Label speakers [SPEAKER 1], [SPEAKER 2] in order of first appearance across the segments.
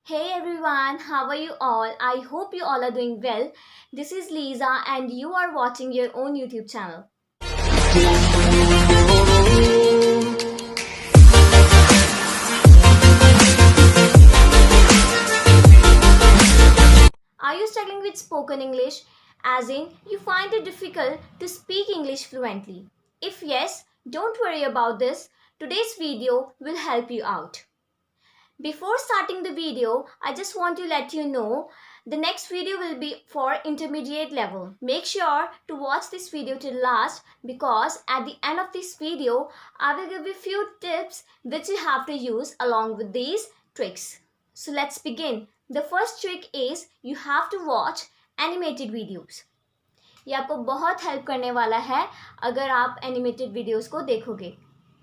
[SPEAKER 1] Hey everyone, how are you all? I hope you all are doing well. This is Lisa and you are watching your own YouTube channel. Are you struggling with spoken English? As in, you find it difficult to speak English fluently? If yes, don't worry about this. Today's video will help you out. Before starting the video, I just want to let you know the next video will be for intermediate level. Make sure to watch this video till last because at the end of this video, I will give you few tips which you have to use along with these tricks. So let's begin. The first trick is you have to watch animated videos. ये आपको बहुत help करने वाला है अगर आप animated videos को देखोगे.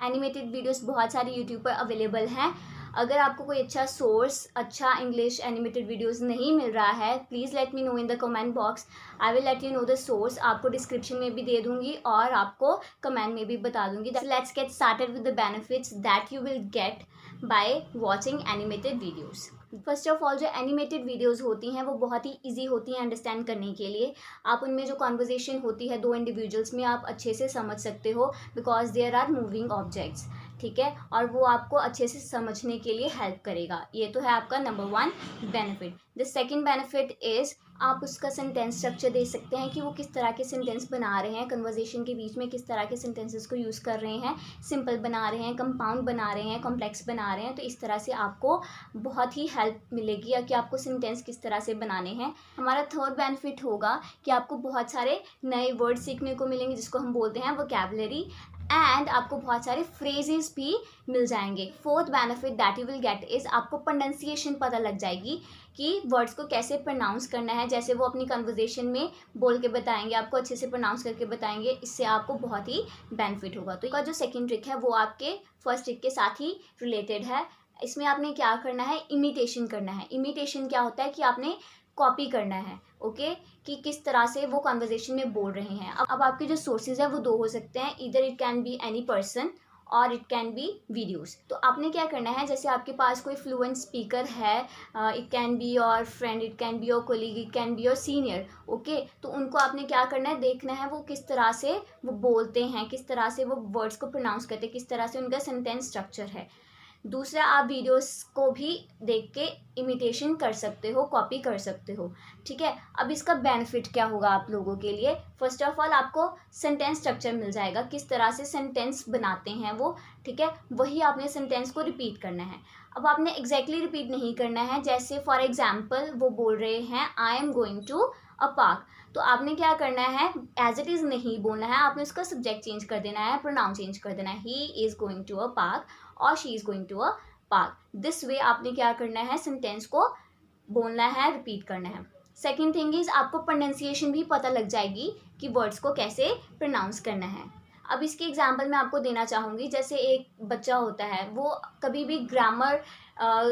[SPEAKER 1] एनिमेटेड वीडियोस बहुत सारी यूट्यूब पर अवेलेबल हैं. अगर आपको कोई अच्छा सोर्स, अच्छा इंग्लिश एनिमेटेड वीडियोस नहीं मिल रहा है, please let me know in the comment box. I will let you know the source. आपको डिस्क्रिप्शन में भी दे दूंगी और आपको कमेंट में भी बता दूंगी. Let's get started with the benefits that you will get by watching animated videos. First of all, जो एनिमेटेड वीडियोस होती हैं वो बहुत ही इजी होती हैं अंडरस्टैंड करने के लिए. आप उनमें जो कॉन्वर्जेशन होती है दो इंडिविजुअल्स में, आप अच्छे से समझ सकते हो because there are moving objects. ठीक है, और वो आपको अच्छे से समझने के लिए हेल्प करेगा. ये तो है आपका number 1 benefit. The second benefit is आप उसका सेंटेंस स्ट्रक्चर दे सकते हैं कि वो किस तरह के सेंटेंस बना रहे हैं, कन्वर्जेशन के बीच में किस तरह के सेंटेंसेस को यूज़ कर रहे हैं. सिंपल बना रहे हैं, कंपाउंड बना रहे हैं, कॉम्प्लेक्स बना रहे हैं. तो इस तरह से आपको बहुत ही हेल्प मिलेगी या कि आपको सेंटेंस किस तरह से बनाने हैं. हमारा थर्ड बेनिफिट होगा कि आपको बहुत सारे नए वर्ड सीखने को मिलेंगे जिसको हम बोलते हैं वोकैबुलरी. एंड आपको बहुत सारे फ्रेजेस भी मिल जाएंगे. Fourth benefit that you will get is आपको प्रोनाउंसिएशन पता लग जाएगी कि वर्ड्स को कैसे प्रोनाउंस करना है. जैसे वो अपनी कन्वर्जेशन में बोल के बताएंगे, आपको अच्छे से प्रोनाउंस करके बताएंगे. इससे आपको बहुत ही बेनिफिट होगा. तो इसका जो सेकंड ट्रिक है वो आपके फर्स्ट ट्रिक के साथ ही रिलेटेड है. इसमें आपने क्या करना है, इमिटेशन करना है. इमिटेशन क्या होता है कि आपने कॉपी करना है. ओके कि किस तरह से वो कन्वर्जेशन में बोल रहे हैं. अब आपके जो सोर्सेज है वो दो हो सकते हैं. इधर it can be any person और इट कैन बी वीडियोस. तो आपने क्या करना है, जैसे आपके पास कोई फ्लुएंट स्पीकर है, it can be your friend, it can be your colleague, it can be your senior. Okay, तो उनको आपने क्या करना है, देखना है वो किस तरह से वो बोलते हैं, किस तरह से वो वर्ड्स को प्रोनाउंस करते हैं, किस तरह से उनका सेंटेंस स्ट्रक्चर है. दूसरा, आप वीडियोस को भी देख के इमिटेशन कर सकते हो, कॉपी कर सकते हो. ठीक है, अब इसका बेनिफिट क्या होगा आप लोगों के लिए. फर्स्ट ऑफ ऑल आपको सेंटेंस स्ट्रक्चर मिल जाएगा, किस तरह से सेंटेंस बनाते हैं वो. ठीक है, वही आपने सेंटेंस को रिपीट करना है. अब आपने एग्जैक्टली रिपीट नहीं करना है. जैसे फॉर एग्जाम्पल वो बोल रहे हैं I am going to a park, तो आपने क्या करना है, एज इट इज़ नहीं बोलना है. आपने उसका सब्जेक्ट चेंज कर देना है, प्रोनाउन चेंज कर देना है. He is going to a park और she is going to a park. This way आपने क्या करना है, सेंटेंस को बोलना है, रिपीट करना है. सेकेंड थिंग इज़ आपको प्रोनाउंसिएशन भी पता लग जाएगी कि वर्ड्स को कैसे प्रोनाउंस करना है. अब इसकी एग्जांपल मैं आपको देना चाहूँगी. जैसे एक बच्चा होता है, वो कभी भी ग्रामर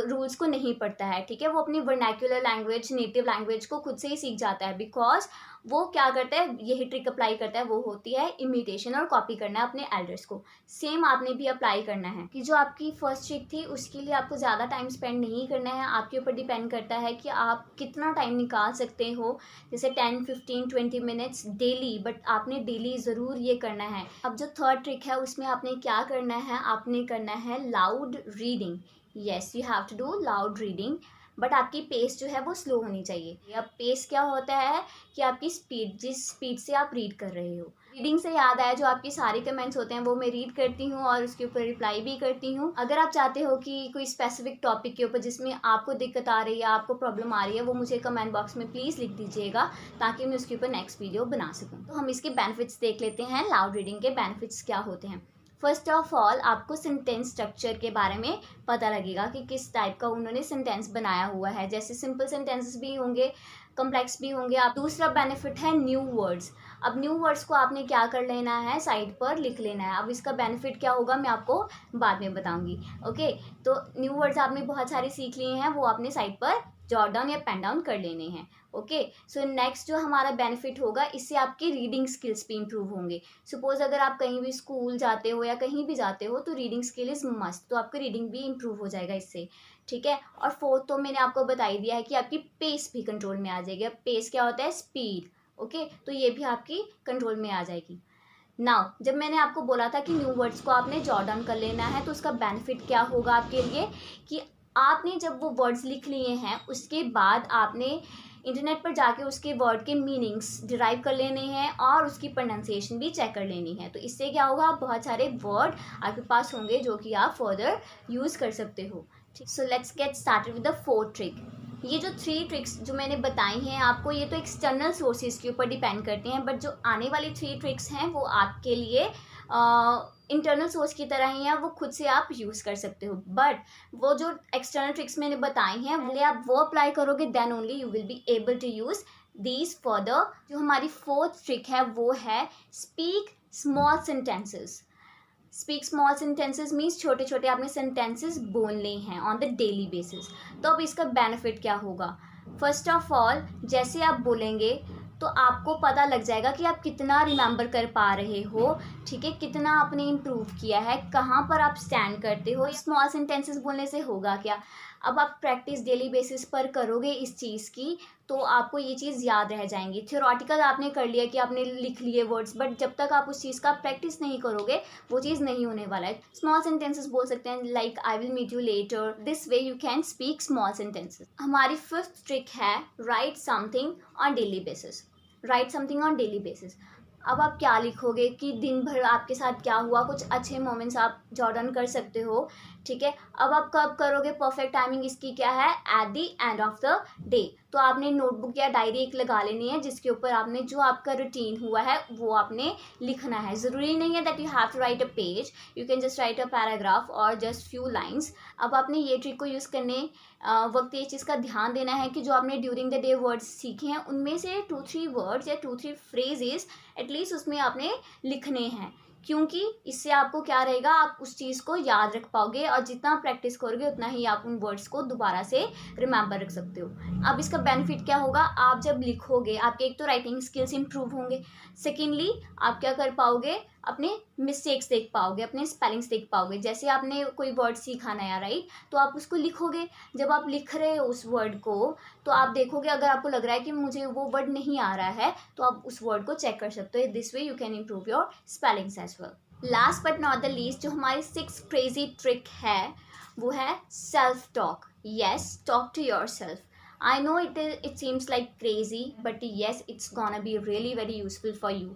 [SPEAKER 1] रूल्स को नहीं पढ़ता है. ठीक है, वो अपनी वर्नैक्युलर लैंग्वेज, नेटिव लैंग्वेज को खुद से ही सीख जाता है. बिकॉज वो क्या करता है, यही ट्रिक अप्लाई करता है, वो होती है इमिटेशन और कॉपी करना है अपने एल्डर्स को. सेम आपने भी अप्लाई करना है. कि जो आपकी फर्स्ट ट्रिक थी उसके लिए आपको ज़्यादा टाइम स्पेंड नहीं करना है. आपके ऊपर डिपेंड करता है कि आप कितना टाइम निकाल सकते हो. जैसे 10, 15, 20 मिनट्स डेली, बट आपने डेली ज़रूर ये करना है. अब जो थर्ड ट्रिक है उसमें आपने क्या करना है, आपने करना है loud reading. Yes, you have to do loud reading, but आपकी पेस जो है वो स्लो होनी चाहिए. अब पेस क्या होता है कि आपकी स्पीड, जिस स्पीड से आप रीड कर रहे हो. रीडिंग से याद आया, जो आपके सारे कमेंट्स होते हैं वो मैं रीड करती हूँ और उसके ऊपर रिप्लाई भी करती हूँ. अगर आप चाहते हो कि कोई स्पेसिफिक टॉपिक के ऊपर जिसमें आपको दिक्कत आ रही है, आपको प्रॉब्लम आ रही है, वो मुझे कमेंट बॉक्स में प्लीज़ लिख दीजिएगा ताकि मैं उसके ऊपर नेक्स्ट वीडियो बना सकूँ. तो हम इसके बेनिफिट्स देख लेते हैं. लाउड रीडिंग के बेनिफिट्स क्या होते हैं. फर्स्ट ऑफ ऑल आपको सेंटेंस स्ट्रक्चर के बारे में पता लगेगा कि किस टाइप का उन्होंने सेंटेंस बनाया हुआ है. जैसे सिंपल सेंटेंसेस भी होंगे, कॉम्प्लेक्स भी होंगे. आप दूसरा बेनिफिट है न्यू वर्ड्स. अब न्यू वर्ड्स को आपने क्या कर लेना है, साइड पर लिख लेना है. अब इसका बेनिफिट क्या होगा मैं आपको बाद में बताऊंगी. ओके, तो न्यू वर्ड्स आपने बहुत सारे सीख लिए हैं, वो आपने साइड पर जॉट डाउन या पेन डाउन कर लेने हैं. ओके, सो नेक्स्ट जो हमारा बेनिफिट होगा, इससे आपकी रीडिंग स्किल्स भी इंप्रूव होंगे. सपोज अगर आप कहीं भी स्कूल जाते हो या कहीं भी जाते हो तो रीडिंग स्किल इज़ मस्ट, तो आपकी रीडिंग भी इंप्रूव हो जाएगा इससे. ठीक है। और फोर्थ तो मैंने आपको बता ही दिया है कि आपकी पेस भी कंट्रोल में आ जाएगी। पेस क्या होता है? स्पीड। ओके, तो ये भी आपकी कंट्रोल में आ जाएगी। नाउ जब मैंने आपको बोला था कि न्यू वर्ड्स को आपने जॉट डाउन कर लेना है, तो उसका बेनिफिट क्या होगा आपके लिए कि आपने जब वो वर्ड्स लिख लिए हैं उसके बाद आपने इंटरनेट पर जाके उसके वर्ड के मीनिंग्स डिराइव कर लेने हैं और उसकी प्रोनाउंसिएशन भी चेक कर लेनी है। तो इससे क्या होगा, आप बहुत सारे वर्ड आपके पास होंगे जो कि आप फर्दर यूज़ कर सकते हो। So let's get started with the fourth trick. ये जो 3 ट्रिक्स जो मैंने बताई हैं आपको, ये तो एक्सटर्नल सोर्सेज के ऊपर डिपेंड करते हैं, बट जो आने वाली 3 ट्रिक्स हैं वो आपके लिए इंटरनल सोर्स की तरह ही है, वो खुद से आप यूज़ कर सकते हो। बट वो जो एक्सटर्नल ट्रिक्स मैंने बताई हैं पहले आप वो अप्लाई करोगे, then only you will be able to use these further. जो हमारी फोर्थ ट्रिक है वो है speak small sentences. Speak small sentences means छोटे छोटे आपने सेंटेंसेस बोलने हैं ऑन द डेली बेसिस। तो अब इसका बेनिफिट क्या होगा? फर्स्ट ऑफ ऑल, जैसे आप बोलेंगे तो आपको पता लग जाएगा कि आप कितना रिमेंबर कर पा रहे हो, ठीक है, कितना आपने इम्प्रूव किया है, कहाँ पर आप स्टैंड करते हो। स्मॉल सेंटेंसेस बोलने से होगा क्या, अब आप प्रैक्टिस डेली बेसिस पर करोगे इस चीज़ की तो आपको ये चीज़ याद रह जाएंगी। थ्योरेटिकल आपने कर लिया कि आपने लिख लिए वर्ड्स, बट जब तक आप उस चीज़ का प्रैक्टिस नहीं करोगे वो चीज़ नहीं होने वाला है। स्मॉल सेंटेंसेस बोल सकते हैं like I will meet you later. This way you can speak small sentences. हमारी फिफ्थ ट्रिक है write something on daily basis. Write something on daily basis. अब आप क्या लिखोगे कि दिन भर आपके साथ क्या हुआ, कुछ अच्छे मोमेंट्स आप जॉट डाउन कर सकते हो, ठीक है। अब आप कब करोगे? परफेक्ट टाइमिंग इसकी क्या है? At the end of the day. तो आपने नोटबुक या डायरी एक लगा लेनी है जिसके ऊपर आपने जो आपका रूटीन हुआ है वो आपने लिखना है। ज़रूरी नहीं है that you have to write a page, you can just write a paragraph और जस्ट फ्यू लाइन्स। अब आपने ये ट्रिक को यूज़ करने वक्त ये चीज़ का ध्यान देना है कि जो आपने ड्यूरिंग द डे वर्ड्स सीखे हैं उनमें से 2-3 वर्ड्स या 2-3 फ्रेजेस एटलीस्ट उसमें आपने लिखने हैं, क्योंकि इससे आपको क्या रहेगा, आप उस चीज़ को याद रख पाओगे और जितना प्रैक्टिस करोगे उतना ही आप उन वर्ड्स को दोबारा से रिमेंबर रख सकते हो। अब इसका बेनिफिट क्या होगा, आप जब लिखोगे आपके एक तो राइटिंग स्किल्स इंप्रूव होंगे, सेकेंडली आप क्या कर पाओगे, अपने मिस्टेक्स देख पाओगे, अपने स्पेलिंग्स देख पाओगे। जैसे आपने कोई वर्ड सीखा नया, राइट, तो आप उसको लिखोगे। जब आप लिख रहे हो उस वर्ड को तो आप देखोगे अगर आपको लग रहा है कि मुझे वो वर्ड नहीं आ रहा है तो आप उस वर्ड को चेक कर सकते हो। This way you can improve your spellings as well. Last but not the least, जो हमारी 6th क्रेजी ट्रिक है वो है self talk. Yes, talk to your self. I know it seems like crazy, but yes, it's gonna be really very useful for you.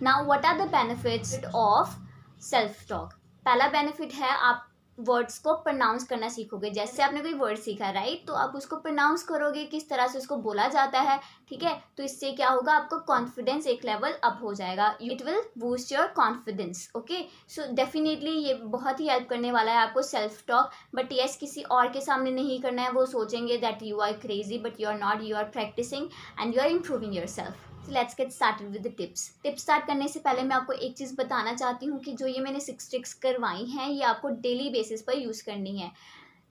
[SPEAKER 1] Now what are the benefits of self talk? पहला benefit है आप words को pronounce करना सीखोगे। जैसे आपने कोई word सीखा, राइट, तो आप उसको प्रोनाउंस करोगे, किस तरह से उसको बोला जाता है, ठीक है। तो इससे क्या होगा, आपको कॉन्फिडेंस एक लेवल अप हो जाएगा। It will boost your confidence. Okay, so definitely ये बहुत ही हेल्प करने वाला है आपको सेल्फ टॉक। बट येस, किसी और के सामने नहीं करना है, वो सोचेंगे that you are crazy, but you are not, you are practising and you are improving your self. Let's get started with the tips. Tips start करने से पहले मैं आपको एक चीज़ बताना चाहती हूँ कि जो ये मैंने 6 ट्रिक्स करवाई हैं ये आपको डेली बेसिस पर यूज़ करनी है।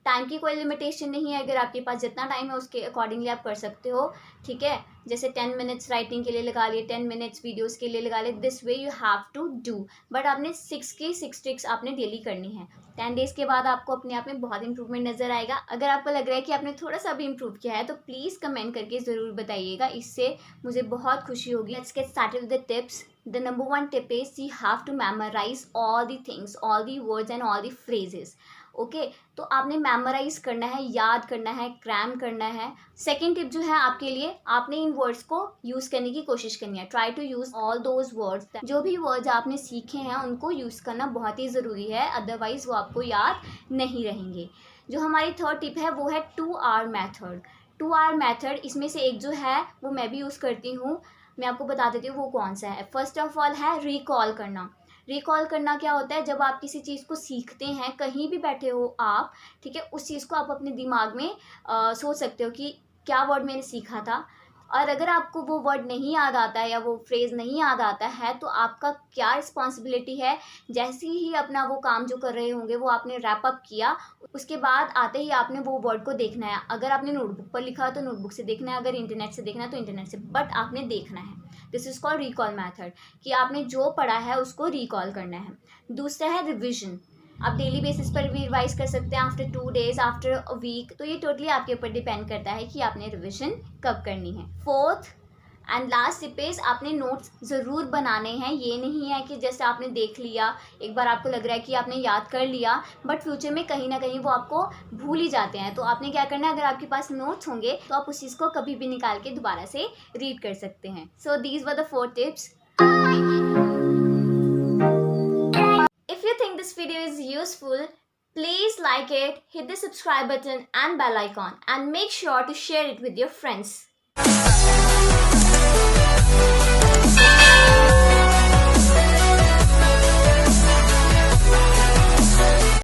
[SPEAKER 1] टाइम की कोई लिमिटेशन नहीं है, अगर आपके पास जितना टाइम है उसके अकॉर्डिंगली आप कर सकते हो, ठीक है। जैसे 10 मिनट्स राइटिंग के लिए लगा लिए, 10 मिनट्स वीडियोस के लिए लगा लिए, this way you have to do. But आपने 6 की 6 ट्रिक्स आपने डेली करनी है। 10 डेज़ के बाद आपको अपने आप में बहुत इंप्रूवमेंट नज़र आएगा। अगर आपको लग रहा है कि आपने थोड़ा सा भी इंप्रूव किया है तो प्लीज़ कमेंट करके ज़रूर बताइएगा, इससे मुझे बहुत खुशी होगी। Let's get started with the tips. The number 1 tip is you have to memorize all the things, all the words and all the phrases. Okay, तो आपने मेमोराइज करना है, याद करना है, क्रैम करना है। सेकेंड टिप जो है आपके लिए, आपने इन वर्ड्स को यूज़ करने की कोशिश करनी है। Try to use all those words. जो भी वर्ड्स आपने सीखे हैं उनको यूज़ करना बहुत ही ज़रूरी है, अदरवाइज़ वो आपको याद नहीं रहेंगे। जो हमारी थर्ड टिप है वो है 2R मैथड। 2R मैथड, इसमें से एक जो है वो मैं भी यूज़ करती हूँ, मैं आपको बता देती हूँ वो कौन सा है। फर्स्ट ऑफ ऑल है रिकॉल करना। रिकॉल करना क्या होता है, जब आप किसी चीज़ को सीखते हैं, कहीं भी बैठे हो आप, ठीक है, उस चीज़ को आप अपने दिमाग में सोच सकते हो कि क्या वर्ड मैंने सीखा था। और अगर आपको वो वर्ड नहीं याद आता है या वो फ्रेज़ नहीं याद आता है तो आपका क्या रिस्पॉन्सिबिलिटी है, जैसे ही अपना वो काम जो कर रहे होंगे वो आपने रैप अप किया, उसके बाद आते ही आपने वो वर्ड को देखना है। अगर आपने नोटबुक पर लिखा तो नोटबुक से देखना है, अगर इंटरनेट से देखना है तो इंटरनेट से, बट आपने देखना है। This is called recall method, कि आपने जो पढ़ा है उसको रिकॉल करना है। दूसरा है रिविजन। आप डेली बेसिस पर भी रिवाइज कर सकते हैं, after 2 days, after a week. तो ये टोटली आपके ऊपर डिपेंड करता है कि आपने रिविजन कब करनी है। Fourth and last tip is आपने नोट्स ज़रूर बनाने हैं। ये नहीं है कि जैसे आपने देख लिया, एक बार आपको लग रहा है कि आपने याद कर लिया, बट फ्यूचर में कहीं ना कहीं वो आपको भूल ही जाते हैं। तो आपने क्या करना है, अगर आपके पास नोट्स होंगे तो आप उस चीज़ को कभी भी निकाल के दोबारा से रीड कर सकते हैं। So these were the 4 tips. If you think this video is useful, please like it, hit the subscribe button and bell icon, and make sure to share it with your friends.